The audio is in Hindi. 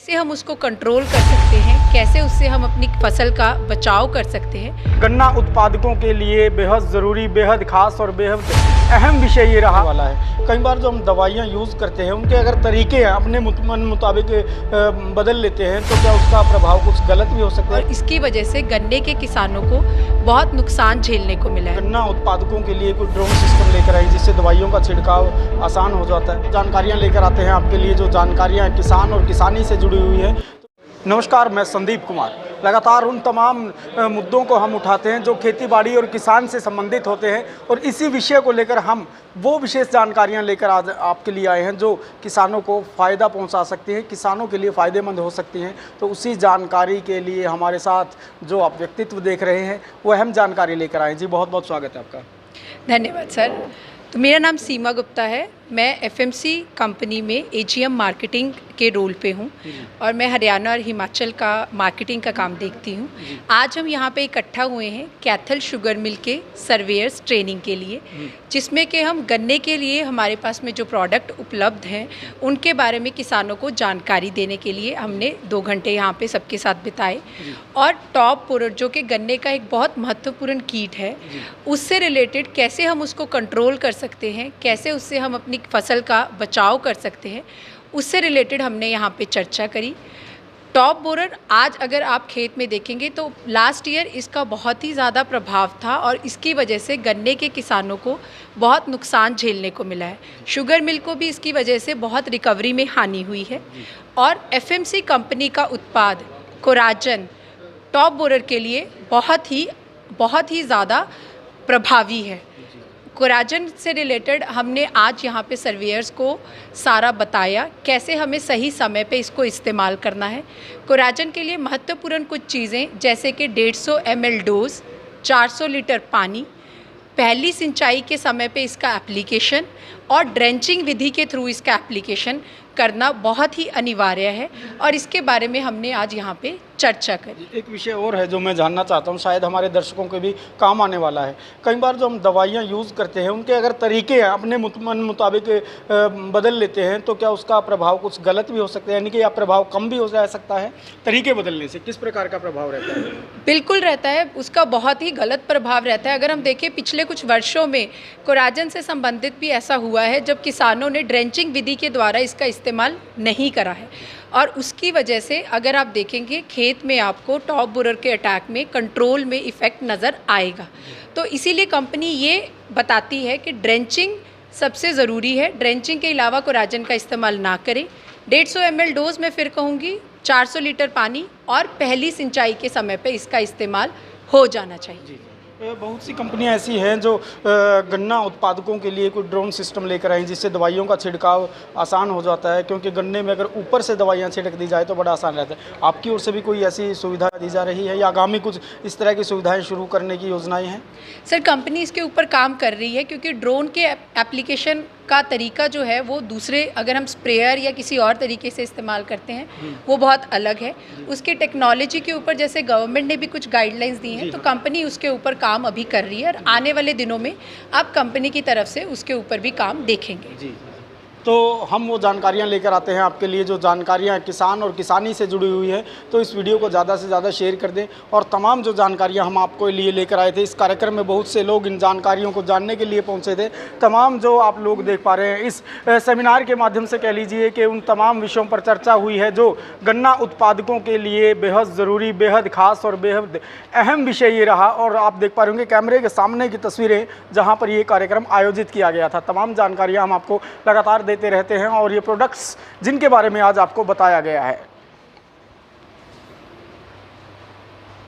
कैसे हम उसको कंट्रोल कर सकते हैं, कैसे उससे हम अपनी फसल का बचाव कर सकते हैं। गन्ना उत्पादकों के लिए बेहद ज़रूरी, बेहद खास और बेहद अहम विषय ये रहा वाला है। कई बार जो हम दवाइयाँ यूज़ करते हैं उनके अगर तरीके हैं अपने मन मुताबिक बदल लेते हैं तो क्या उसका प्रभाव कुछ गलत भी हो सकता है। और इसकी वजह से गन्ने के किसानों को बहुत नुकसान झेलने को मिला है। गन्ना उत्पादकों के लिए कोई ड्रोन सिस्टम लेकर आई जिससे दवाइयों का छिड़काव आसान हो जाता है। जानकारियाँ लेकर आते हैं आपके लिए, जो जानकारियाँ किसान और किसानी से जुड़ी हुई है। नमस्कार, मैं संदीप कुमार। लगातार उन तमाम मुद्दों को हम उठाते हैं जो खेतीबाड़ी और किसान से संबंधित होते हैं, और इसी विषय को लेकर हम वो विशेष जानकारियां लेकर आज आपके लिए आए हैं जो किसानों को फ़ायदा पहुंचा सकती हैं, किसानों के लिए फ़ायदेमंद हो सकती हैं। तो उसी जानकारी के लिए हमारे साथ जो आप व्यक्तित्व देख रहे हैं वो अहम जानकारी लेकर आए। जी, बहुत बहुत स्वागत है आपका। धन्यवाद सर। तो मेरा नाम सीमा गुप्ता है। मैं एफएमसी कंपनी में एजीएम मार्केटिंग के रोल पे हूँ और मैं हरियाणा और हिमाचल का मार्केटिंग का काम देखती हूँ। आज हम यहाँ पे इकट्ठा हुए हैं कैथल शुगर मिल के सर्वेयर्स ट्रेनिंग के लिए, जिसमें कि हम गन्ने के लिए हमारे पास में जो प्रोडक्ट उपलब्ध हैं उनके बारे में किसानों को जानकारी देने के लिए हमने 2 घंटे यहाँ पे सबके साथ बिताए। और टॉप पोरर जो कि गन्ने का एक बहुत महत्वपूर्ण कीट है, उससे रिलेटेड कैसे हम उसको कंट्रोल कर सकते हैं, कैसे उससे हम अपनी फसल का बचाव कर सकते हैं, उससे रिलेटेड हमने यहाँ पे चर्चा करी। टॉप बोरर आज अगर आप खेत में देखेंगे तो लास्ट ईयर इसका बहुत ही ज़्यादा प्रभाव था और इसकी वजह से गन्ने के किसानों को बहुत नुकसान झेलने को मिला है। शुगर मिल को भी इसकी वजह से बहुत रिकवरी में हानि हुई है। और एफएमसी कंपनी का उत्पाद कोराजन टॉप बोरर के लिए बहुत ही ज़्यादा प्रभावी है। कोराजन से रिलेटेड हमने आज यहाँ पे सर्वेयर्स को सारा बताया कैसे हमें सही समय पे इसको इस्तेमाल करना है। कोराजन के लिए महत्वपूर्ण कुछ चीज़ें जैसे कि 150 ml डोज, 400 लीटर पानी, पहली सिंचाई के समय पे इसका एप्लीकेशन और ड्रेंचिंग विधि के थ्रू इसका एप्लीकेशन करना बहुत ही अनिवार्य है, और इसके बारे में हमने आज यहाँ पे चर्चा करी। एक विषय और है जो मैं जानना चाहता हूँ, शायद हमारे दर्शकों के भी काम आने वाला है। कई बार जो हम दवाइयाँ यूज़ करते हैं उनके अगर तरीके हैं अपने मन मुताबिक बदल लेते हैं तो क्या उसका प्रभाव कुछ गलत भी हो सकता है, यानी कि या प्रभाव कम भी हो जा सकता है। तरीके बदलने से किस प्रकार का प्रभाव रहता है? बिल्कुल रहता है, उसका बहुत ही गलत प्रभाव रहता है। अगर हम देखें पिछले कुछ वर्षों में कोराजन से संबंधित भी ऐसा हुआ है जब किसानों ने ड्रेंचिंग विधि के द्वारा इसका इस्तेमाल नहीं करा है, और उसकी वजह से अगर आप देखेंगे खेत में आपको टॉप बोरर के अटैक में कंट्रोल में इफ़ेक्ट नज़र आएगा। तो इसीलिए कंपनी ये बताती है कि ड्रेंचिंग सबसे ज़रूरी है। ड्रेंचिंग के अलावा कोराजन का इस्तेमाल ना करें। 150 ml डोज मैं फिर कहूँगी, 400 लीटर पानी और पहली सिंचाई के समय पे इसका इस्तेमाल हो जाना चाहिए। बहुत सी कंपनियां ऐसी हैं जो गन्ना उत्पादकों के लिए कोई ड्रोन सिस्टम लेकर आई जिससे दवाइयों का छिड़काव आसान हो जाता है, क्योंकि गन्ने में अगर ऊपर से दवाइयां छिड़क दी जाए तो बड़ा आसान रहता है। आपकी ओर से भी कोई ऐसी सुविधा दी जा रही है या आगामी कुछ इस तरह की सुविधाएं शुरू करने की योजनाएं हैं? सर, कंपनी इसके ऊपर काम कर रही है, क्योंकि ड्रोन के एप्लीकेशन का तरीका जो है वो दूसरे, अगर हम स्प्रेयर या किसी और तरीके से इस्तेमाल करते हैं वो बहुत अलग है। उसके टेक्नोलॉजी के ऊपर जैसे गवर्नमेंट ने भी कुछ गाइडलाइंस दी हैं, तो कंपनी उसके ऊपर काम अभी कर रही है और आने वाले दिनों में आप कंपनी की तरफ से उसके ऊपर भी काम देखेंगे। जी, तो हम वो जानकारियाँ लेकर आते हैं आपके लिए जो जानकारियाँ किसान और किसानी से जुड़ी हुई है। तो इस वीडियो को ज़्यादा से ज़्यादा शेयर कर दें, और तमाम जो जानकारियाँ हम आपको लिए लेकर आए थे, इस कार्यक्रम में बहुत से लोग इन जानकारियों को जानने के लिए पहुँचे थे। तमाम जो आप लोग देख पा रहे हैं इस सेमिनार के माध्यम से कह लीजिए कि उन तमाम विषयों पर चर्चा हुई है जो गन्ना उत्पादकों के लिए बेहद ज़रूरी, बेहद खास और बेहद अहम विषय ये रहा। और आप देख पा रहे होंगे कैमरे के सामने की तस्वीरें जहाँ पर ये कार्यक्रम आयोजित किया गया था। तमाम जानकारियाँ हम आपको लगातार देते रहते हैं और ये प्रोडक्ट्स जिनके बारे में आज आपको बताया गया है।